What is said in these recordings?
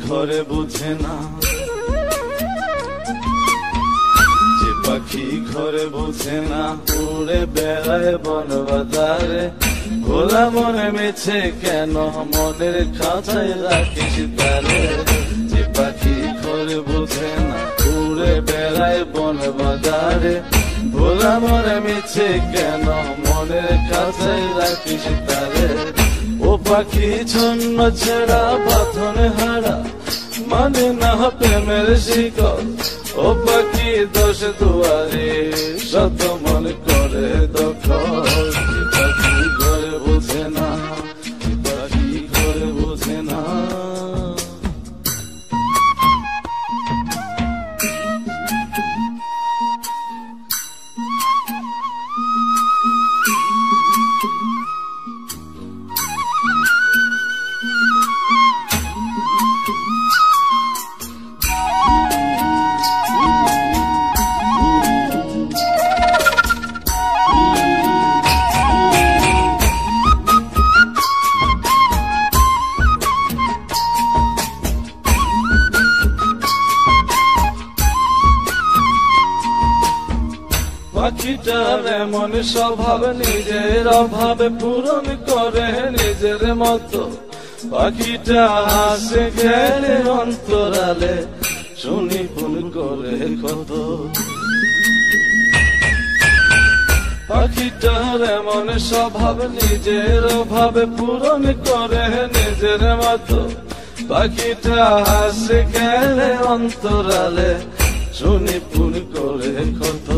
ঘরে বুঝে না, যে পাখি ঘরে বুঝে না, উড়ে বেড়ায় বন বাজারে। ভোলা মনে মিছে কেন মনের খাঁচায় রাখিস তারে। যে পাখি ঘরে বুঝে না, উড়ে বেড়ায় বন বাজারে। ভোলা মনে মিছে কেন মনের খাঁচায় রাখিস তারে। ও পাখি ছন্ন ছেড়া বাঁধন হারা, মানে না প্রেমের শিকল। ও পাখি দোষ দুয়ারে, শত মন করে দখল। পাখি ঘরে বুঝে না, পাখি ঘরে বুঝে না। পাখিটার এমন স্বভাব, নিজের অভাবে পূরণ করে নিজের মতো। পাখিটা হাসে খেলে অন্তরালে, শুনি ফুল করে কত। পাখিটার এমন স্বভাব, নিজের অভাবে পূরণ করে নিজের মতো। পাখিটা হাসে খেলে অন্তরালে, শুনি ফুল করে কত।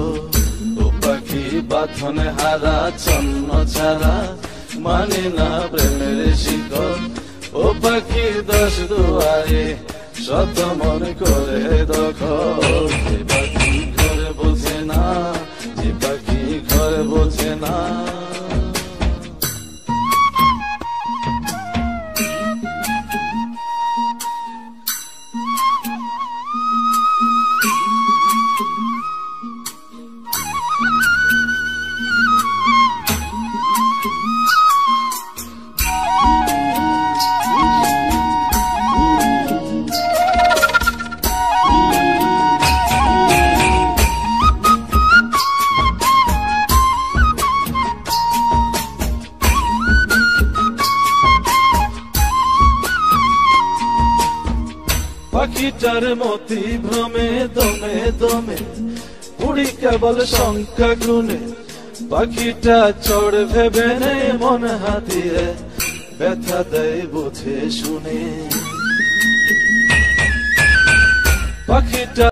পাখি বাঁধনে হারা, ছন্ন ছাড়া, মানে না প্রেমের শিকল। ও পাখি দোষ দুয়ারে, শত মন করে দখল। যে পাখি ঘরে বোঝে না, যে পাখি ঘরে বোঝে না। পাখিটার মতি ভ্রমে দমে দমে, উড়ি কেবল সংখ্যা গুনে। পাখিটা চড় ভেবে নেই মন হাতিয়ে, ব্যথা দেয় বুঝে শুনে। পাখিটা